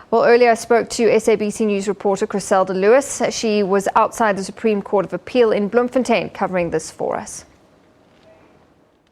Well, earlier I spoke to SABC News reporter Griselda Lewis. She was outside the Supreme Court of Appeal in Bloemfontein covering this for us.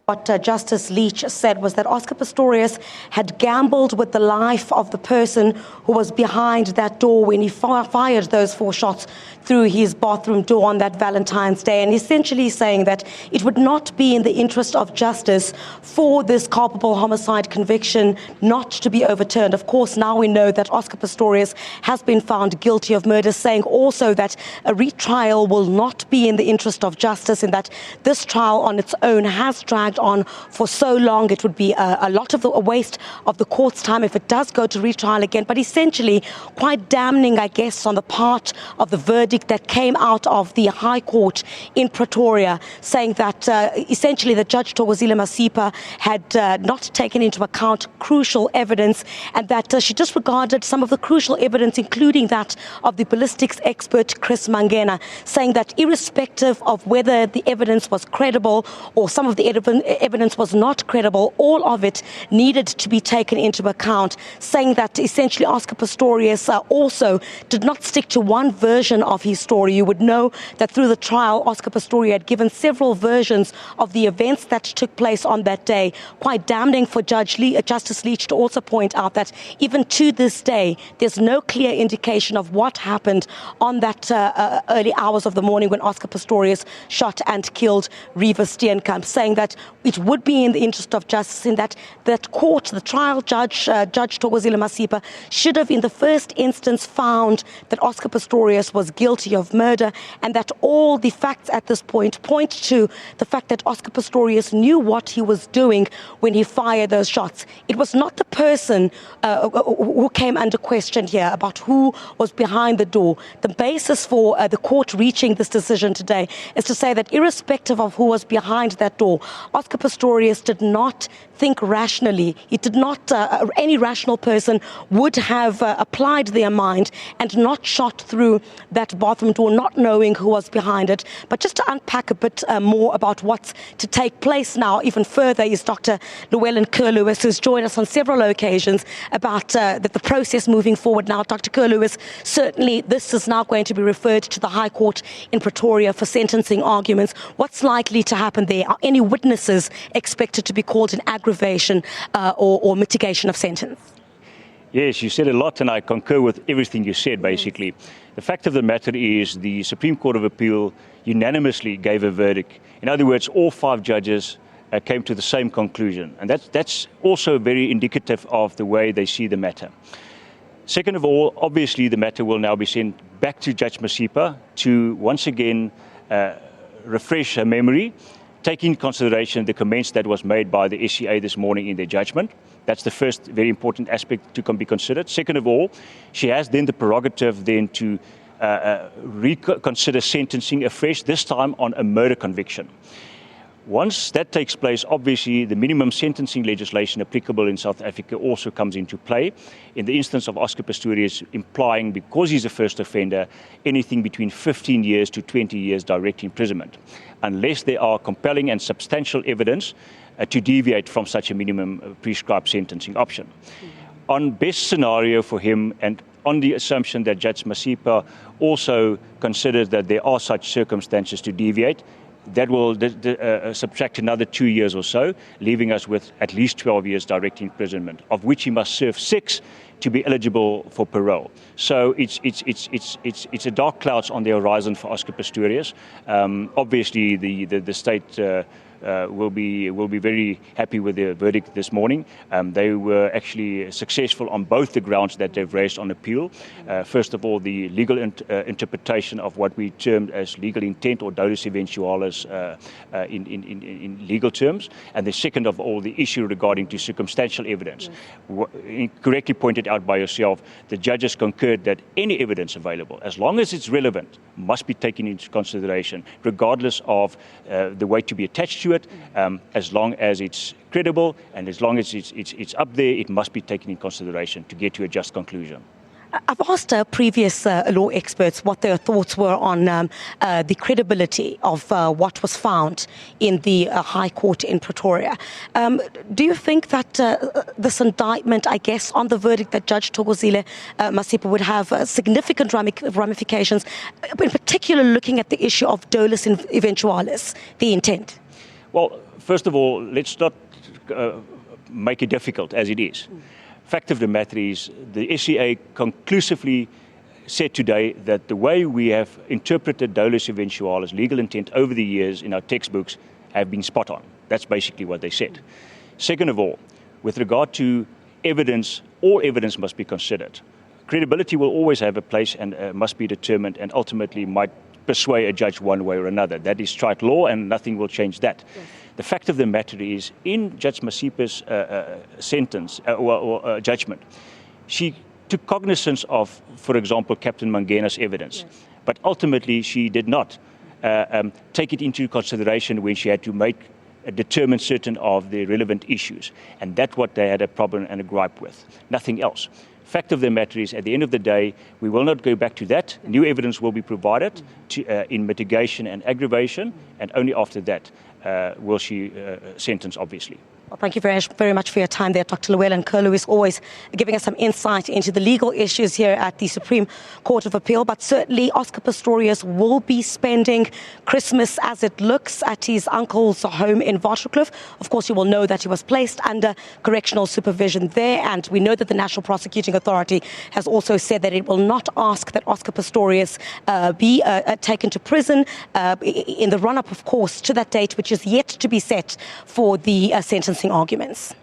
What Justice Leach said was that Oscar Pistorius had gambled with the life of the person who was behind that door when he fired those 4 shots through his bathroom door on that Valentine's Day, and essentially saying that it would not be in the interest of justice for this culpable homicide conviction not to be overturned. Of course, now we know that Oscar Pistorius has been found guilty of murder, saying also that a retrial will not be in the interest of justice, and that this trial on its own has dragged on for so long. It would be a lot of a waste of the court's time if it does go to retrial again, but essentially quite damning, I guess, on the part of the verdict that came out of the High Court in Pretoria, saying that essentially the Judge Thokozile Masipa had not taken into account crucial evidence, and that she disregarded some of the crucial evidence, including that of the ballistics expert Chris Mangena, saying that irrespective of whether the evidence was credible or some of the evidence was not credible, all of it needed to be taken into account, saying that essentially Oscar Pistorius also did not stick to one version of his story. You would know that through the trial, Oscar Pistorius had given several versions of the events that took place on that day. Quite damning for Justice Leach to also point out that even to this day, there's no clear indication of what happened on that early hours of the morning when Oscar Pistorius shot and killed Reeva Steenkamp, saying that it would be in the interest of justice in that court, the trial judge, Judge Thokozile Masipa, should have in the first instance found that Oscar Pistorius was guilty of murder, and that all the facts at this point point to the fact that Oscar Pistorius knew what he was doing when he fired those shots. It was not the person who came under question here about who was behind the door. The basis for the court reaching this decision today is to say that irrespective of who was behind that door, Oscar Pistorius did not think rationally. He did not, any rational person would have applied their mind and not shot through that bathroom door, not knowing who was behind it. But just to unpack a bit more about what's to take place now, even further, is Dr. Llewellyn Curlewis, who's joined us on several occasions about the process moving forward now. Dr. Curlewis, certainly this is now going to be referred to the High Court in Pretoria for sentencing arguments. What's likely to happen there? Are any witnesses expected to be called in aggravation or mitigation of sentence? Yes, you said a lot, and I concur with everything you said, basically. The fact of the matter is the Supreme Court of Appeal unanimously gave a verdict. In other words, all 5 judges came to the same conclusion, and that's also very indicative of the way they see the matter. Second of all, obviously the matter will now be sent back to Judge Masipa to once again refresh her memory, taking into consideration the comments that was made by the SCA this morning in their judgment. That's the first very important aspect to be considered. Second of all, she has then the prerogative then to reconsider sentencing afresh, this time on a murder conviction. Once that takes place, obviously the minimum sentencing legislation applicable in South Africa also comes into play. In the instance of Oscar Pistorius, implying, because he's a first offender, anything between 15 years to 20 years direct imprisonment, unless there are compelling and substantial evidence to deviate from such a minimum prescribed sentencing option. On best scenario for him, and on the assumption that Judge Masipa also considers that there are such circumstances to deviate, that will subtract another 2 years or so, leaving us with at least 12 years direct imprisonment, of which he must serve 6 to be eligible for parole. So it's a dark clouds on the horizon for Oscar Pistorius. Obviously, the state will be very happy with the verdict this morning. They were actually successful on both the grounds that they've raised on appeal. First of all, the legal interpretation of what we termed as legal intent or dolus eventualis in legal terms, and the second of all, the issue regarding to circumstantial evidence. Correctly pointed out by yourself, the judges concurred that any evidence available, as long as it's relevant, must be taken into consideration, regardless of the weight to be attached to it. As long as it's credible and as long as it's up there, it must be taken in consideration to get to a just conclusion. I've asked previous law experts what their thoughts were on the credibility of what was found in the High Court in Pretoria. Do you think that this indictment, I guess, on the verdict that Judge Thokozile Masipa would have significant ramifications, in particular looking at the issue of dolus eventualis, the intent? Well, first of all, let's not make it difficult as it is. Fact of the matter is, the SCA conclusively said today that the way we have interpreted dolus eventualis, legal intent, over the years in our textbooks have been spot on. That's basically what they said. Second of all, with regard to evidence, all evidence must be considered. Credibility will always have a place and must be determined, and ultimately might persuade a judge one way or another. That is trite law, and nothing will change that. Yes. The fact of the matter is, in Judge Masipa's sentence or judgment, she took cognizance of, for example, Captain Mangena's evidence, yes. But ultimately she did not take it into consideration when she had to determine certain of the relevant issues, and that's what they had a problem and a gripe with, nothing else. Fact of the matter is, at the end of the day, we will not go back to that. New evidence will be provided in mitigation and aggravation, and only after that will she sentence, obviously. Well, thank you very much for your time there, Dr. Llewellyn Curlewis, always giving us some insight into the legal issues here at the Supreme Court of Appeal. But certainly Oscar Pistorius will be spending Christmas, as it looks, at his uncle's home in Waterkloof. Of course, you will know that he was placed under correctional supervision there, and we know that the National Prosecuting Authority has also said that it will not ask that Oscar Pistorius be taken to prison in the run-up, of course, to that date, which is yet to be set for the sentencing arguments.